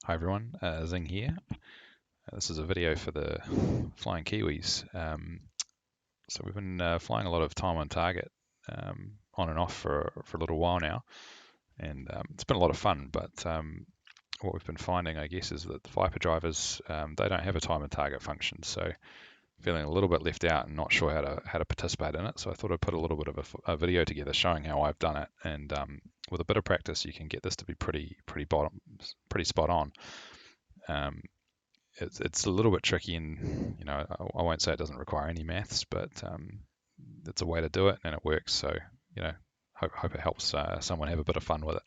Hi everyone, Zing here. This is a video for the Flying Kiwis. So we've been flying a lot of time on target on and off for a little while now, and it's been a lot of fun. But what we've been finding, I guess, is that the Viper drivers they don't have a time and target function, so feeling a little bit left out and not sure how to participate in it. So I thought I'd put a little bit of a video together showing how I've done it, and with a bit of practice, you can get this to be pretty spot on. It's a little bit tricky, and I won't say it doesn't require any maths, but it's a way to do it and it works. So hope it helps someone have a bit of fun with it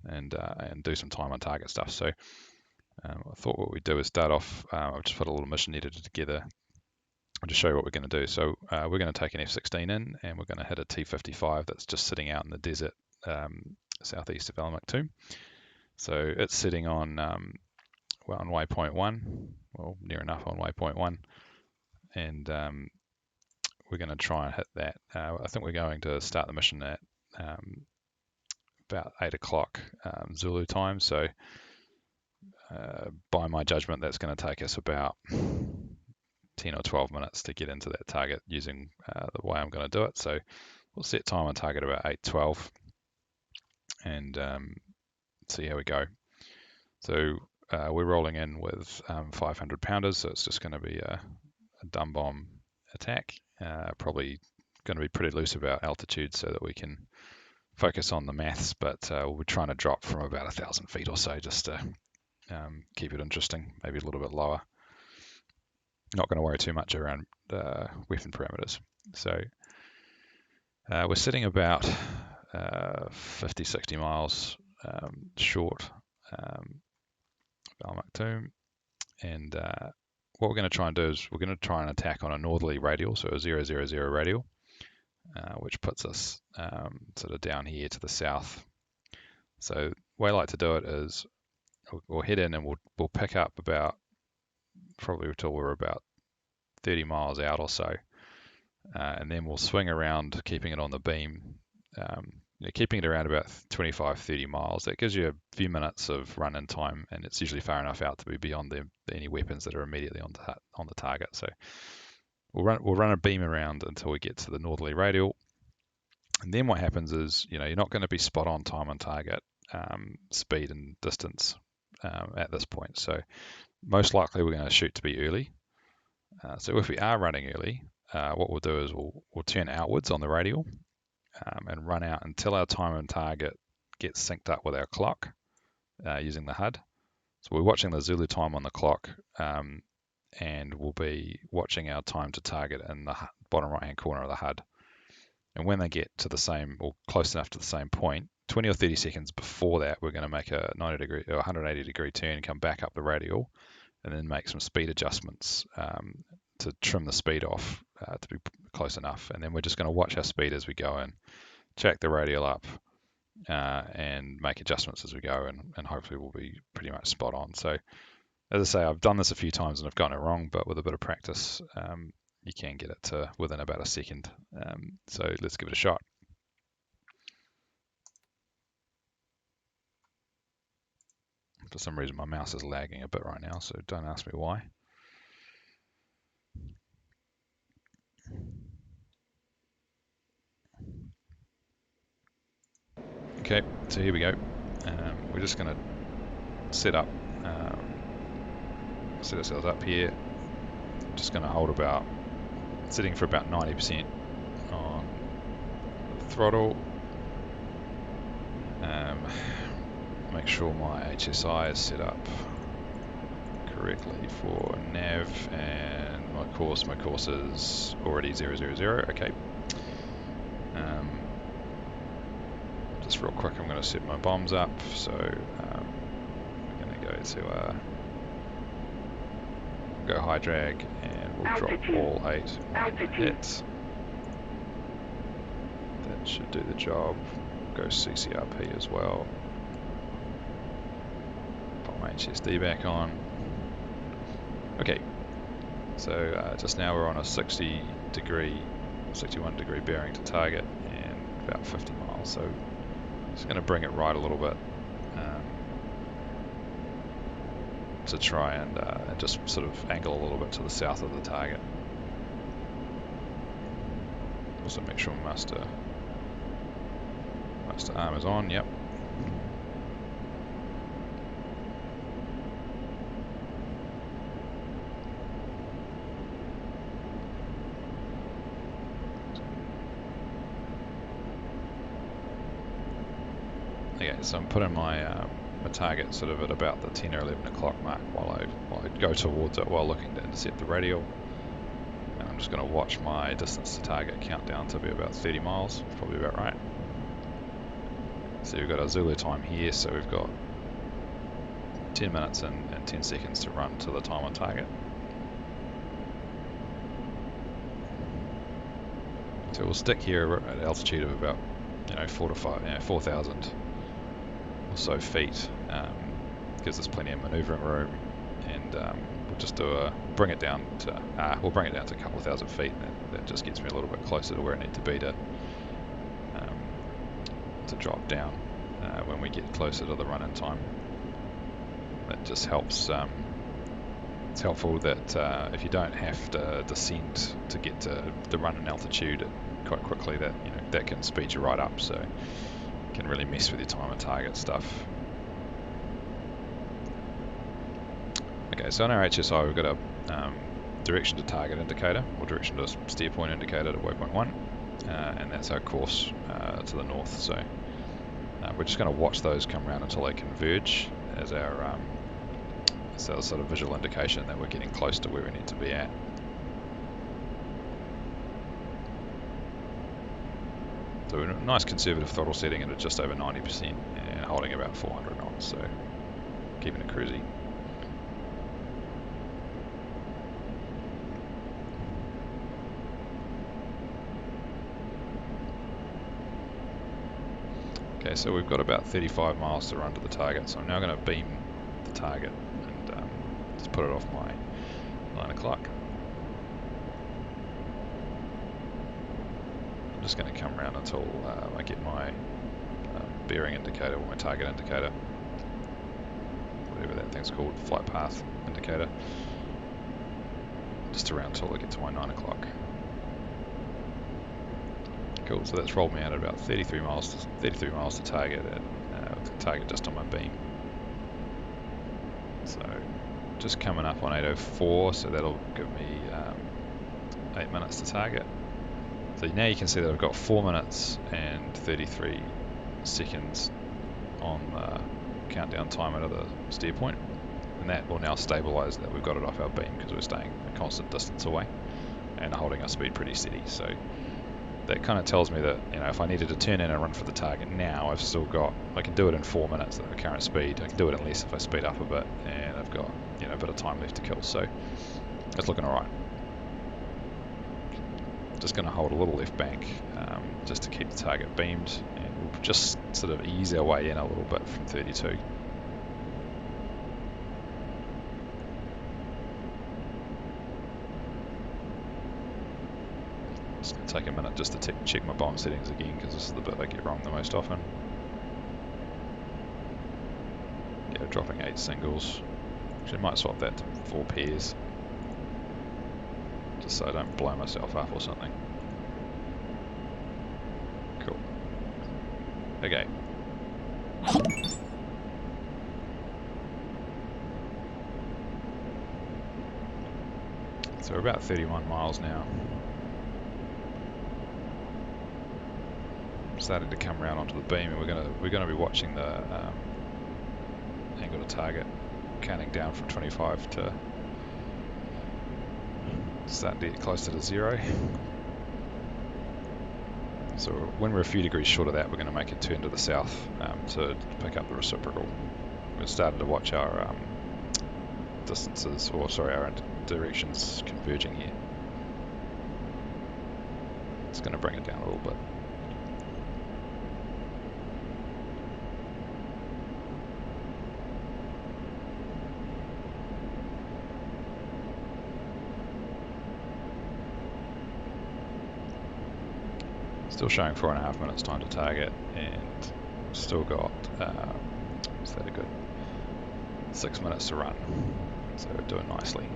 and do some time on target stuff. So I thought what we'd do is start off. I've just put a little mission editor together and just show you what we're going to do. So we're going to take an F16 in, and we're going to hit a T55 that's just sitting out in the desert southeast of Almaktoum. So it's sitting on on waypoint 1, well, near enough on waypoint 1, and we're going to try and hit that. I think we're going to start the mission at about 8 o'clock Zulu time, so by my judgment that's going to take us about 10 or 12 minutes to get into that target using the way I'm going to do it. So we'll set time on target about 8:12 and see how we go. So we're rolling in with 500 pounders, so it's just going to be a dumb bomb attack. Probably going to be pretty loose about altitude so that we can focus on the maths, but we're trying to drop from about 1,000 feet or so just to keep it interesting, maybe a little bit lower. Not going to worry too much around weapon parameters. So we're sitting about 50-60 miles short Almaktoum, and what we're going to try and do is we're going to try and attack on a northerly radial, so a 000 radial, which puts us sort of down here to the south. So the way I like to do it is we'll head in and we'll pick up about probably until we're about 30 miles out or so, and then we'll swing around, keeping it on the beam, keeping it around about 25-30 miles. That gives you a few minutes of run-in time, and it's usually far enough out to be beyond any weapons that are immediately on the target. So we'll run a beam around until we get to the northerly radial, and then what happens is you're not going to be spot on time on target speed and distance at this point. So most likely we're going to shoot to be early. So if we are running early, what we'll do is we'll turn outwards on the radial and run out until our time on target gets synced up with our clock using the HUD. So we're watching the Zulu time on the clock, and we'll be watching our time to target in the bottom right hand corner of the HUD. And when they get to the same or close enough to the same point, 20 or 30 seconds before that, we're going to make a 90 degree or 180 degree turn, come back up the radial, and then make some speed adjustments to trim the speed off to be close enough. And then we're just going to watch our speed as we go and check the radial up and make adjustments as we go, and hopefully we'll be pretty much spot on. So as I say, I've done this a few times and I've gotten it wrong, but with a bit of practice you can get it to within about a second. So let's give it a shot. For some reason my mouse is lagging a bit right now, so don't ask me why. Okay, so here we go. We're just going to set ourselves up here. Just going to hold sitting for about 90% on the throttle. Make sure my HSI is set up correctly for nav, and my course is already 000. Okay. Just real quick, I'm going to set my bombs up. So we're going to go to go high drag, and we'll drop all 8 on hit. That should do the job. Go CCRP as well. Put my HSD back on. Okay, so just now we're on a 61 degree bearing to target and about 50 miles. So just going to bring it right a little bit. to try and just sort of angle a little bit to the south of the target. Also make sure master arm is on, yep. Okay, so I'm putting my target sort of at about the 10 or 11 o'clock mark while I go towards it while looking to intercept the radial. And I'm just going to watch my distance to target count down to be about 30 miles, probably about right. So we've got our Zulu time here, so we've got 10 minutes and 10 seconds to run to the time on target. So we'll stick here at altitude of about 4,000 or so feet. Gives us plenty of maneuvering room, and we'll just bring it down to a couple of thousand feet, and that just gets me a little bit closer to where I need to be to drop down when we get closer to the run-in time. That just helps. It's helpful that if you don't have to descend to get to the run-in altitude quite quickly, that can speed you right up, so it can really mess with your time and target stuff. Okay, so on our HSI we've got a direction to target indicator, or direction to steer point indicator to waypoint 1, and that's our course to the north. So we're just going to watch those come around until they converge as our sort of visual indication that we're getting close to where we need to be at. So a nice conservative throttle setting at just over 90% and holding about 400 knots, so keeping it cruisy. Okay, so we've got about 35 miles to run to the target, so I'm now going to beam the target and just put it off my 9 o'clock. I'm just going to come around until I get my bearing indicator, or my target indicator, whatever that thing's called, flight path indicator, just around until I get to my 9 o'clock. Cool, so that's rolled me out at about 33 miles to target, with the target just on my beam. So just coming up on 8:04, so that'll give me 8 minutes to target. So now you can see that I've got 4 minutes and 33 seconds on the countdown timer to the steer point, and that will now stabilize that we've got it off our beam because we're staying a constant distance away and holding our speed pretty steady. So that kind of tells me that, if I needed to turn in and run for the target now, I can do it in 4 minutes at the current speed. I can do it in less if I speed up a bit, and I've got a bit of time left to kill, so it's looking alright. Just going to hold a little left bank just to keep the target beamed, and we'll just sort of ease our way in a little bit from 32. Just going to take a minute just to check my bomb settings again, because this is the bit I get wrong the most often. Yeah, dropping 8 singles. Actually, I might swap that to 4 pairs, just so I don't blow myself up or something. Cool. Okay. So we're about 31 miles now. Starting to come around onto the beam, and we're gonna be watching the angle to target, counting down from 25 to starting to get closer to 0. So when we're a few degrees short of that, we're going to make a turn to the south to pick up the reciprocal. We're starting to watch our our directions converging here. It's going to bring it down a little bit. Still showing 4.5 minutes time to target, and still got, is that a good 6 minutes to run, so we're doing nicely.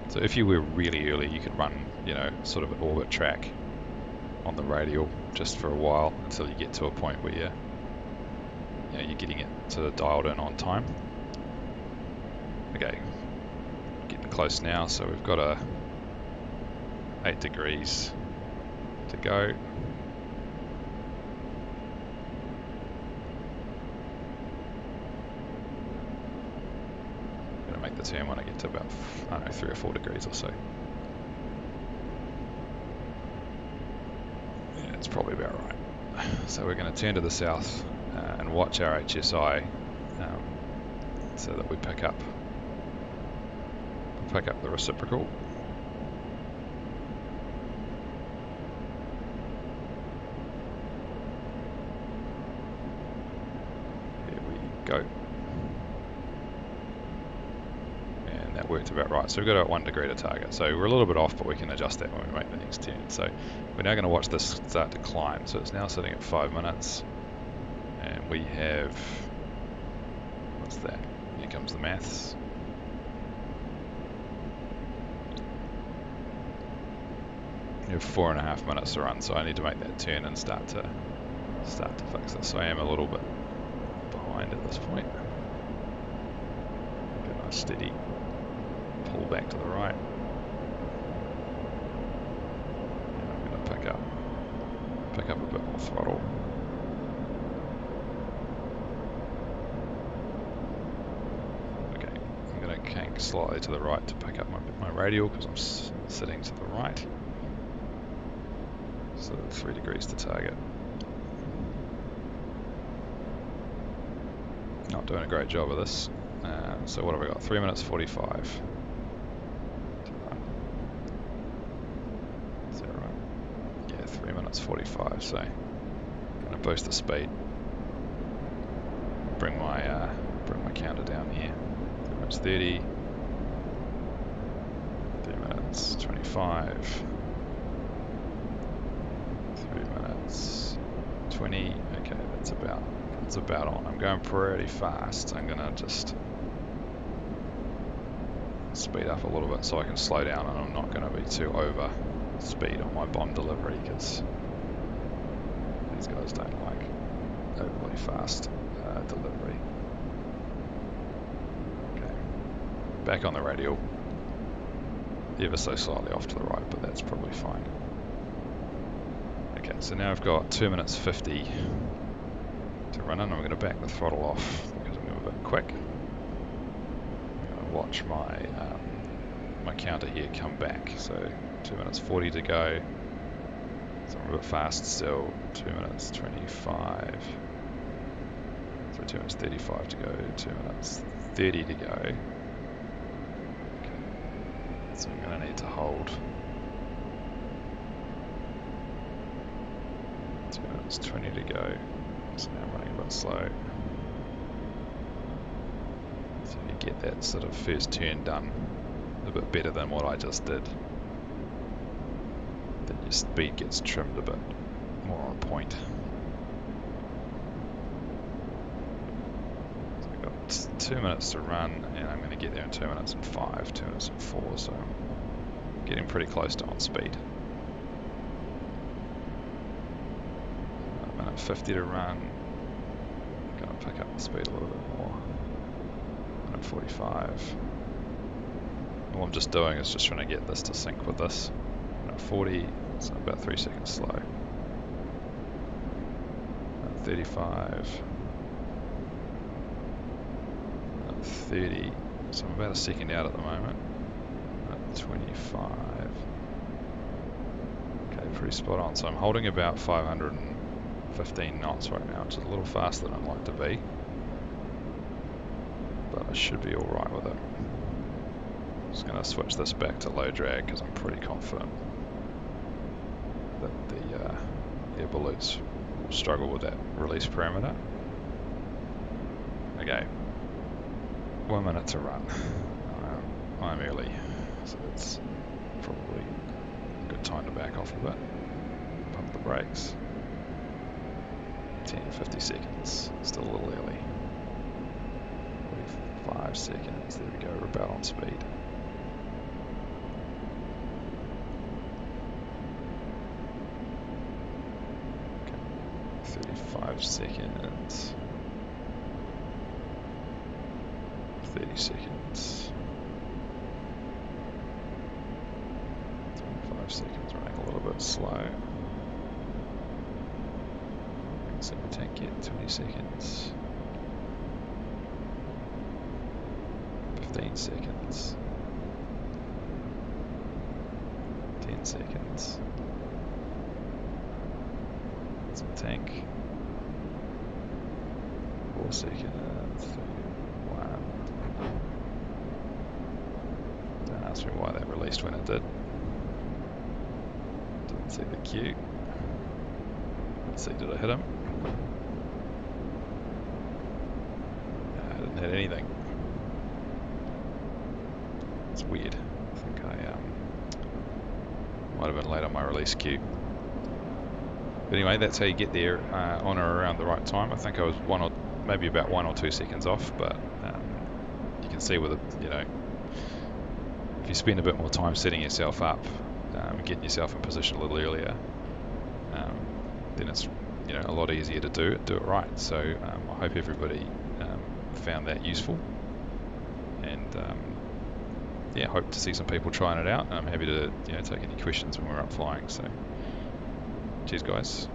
So if you were really early, you could run, you know, sort of an orbit track on the radial just for a while until you get to a point where you're getting it sort of dialed in on time. Okay, getting close now, so we've got 8 degrees to go. I'm going to make the turn when I get to about, I don't know, 3 or 4 degrees or so. Yeah, it's probably about right. So we're going to turn to the south and watch our HSI so that we pick up the reciprocal. Here we go. And that worked about right. So we've got about 1 degree to target. So we're a little bit off, but we can adjust that when we make the next turn. So we're now going to watch this start to climb. So it's now sitting at 5 minutes. And we have, what's that? Here comes the maths. We have 4.5 minutes to run, so I need to make that turn and start to fix this. So I am a little bit behind at this point. Get a nice steady pull back to the right. And I'm going to pick up a bit more throttle. Okay, I'm going to kink slightly to the right to pick up my radial because I'm sitting to the right. So 3 degrees to target. Not doing a great job of this. So what have we got? 3 minutes 45 to run. Is that right? Yeah, 3 minutes 45. So I'm going to boost the speed. Bring my counter down here. 3 minutes 30. 3 minutes 25. 3 minutes 20. Okay, that's about on. I'm going pretty fast. I'm gonna just speed up a little bit so I can slow down, and I'm not going to be too over speed on my bomb delivery because these guys don't like overly fast delivery. Okay, back on the radial, ever so slightly off to the right, but that's probably fine. Okay, so now I've got 2 minutes 50 to run in. I'm going to back the throttle off because I'm a bit quick. I'm going to watch my counter here come back. So 2 minutes 40 to go. So I'm a bit fast still. 2 minutes 25. So 2 minutes 35 to go. 2 minutes 30 to go. Okay. So I'm going to need to hold 2 minutes 20 to go. So now I'm running a bit slow. So you get that sort of first turn done a bit better than what I just did. Then your speed gets trimmed a bit more on point. So I've got 2 minutes to run, and I'm going to get there in 2 minutes and 5, 2 minutes and 4, so I'm getting pretty close to on speed. 1 minute 50 to run. I'm going to pick up the speed a little bit more. 1 minute 45. All I'm just doing is just trying to get this to sync with this. 1 minute 40, so I'm about 3 seconds slow. 1 minute 35. 1 minute 30, so I'm about a second out at the moment. 1 minute 25. Okay, pretty spot on. So I'm holding about 515 knots right now, which is a little faster than I'd like to be. But I should be alright with it. Just going to switch this back to low drag because I'm pretty confident that the air bullets will struggle with that release parameter. Okay, 1 minute to run. I'm early, So it's probably a good time to back off a bit. Pump the brakes. 50 seconds, still a little early. 45 seconds, there we go, we're about on speed. Okay, 35 seconds. 30 seconds. 25 seconds, running a little bit slow. See the tank yet, 20 seconds. 15 seconds. 10 seconds. Some tank. 4 seconds. 31. Don't ask me why that released when it did. Didn't see the cue. Let's see, did I hit him? No, I didn't hit anything. It's weird. I think I might have been late on my release cue. But anyway, that's how you get there on or around the right time. I think I was maybe about 1 or 2 seconds off, but you can see with it, you know, if you spend a bit more time setting yourself up, getting yourself in position a little earlier, then it's, you know, a lot easier to do it right. So I hope everybody found that useful, and yeah, hope to see some people trying it out. I'm happy to, you know, take any questions when we're up flying. So cheers, guys.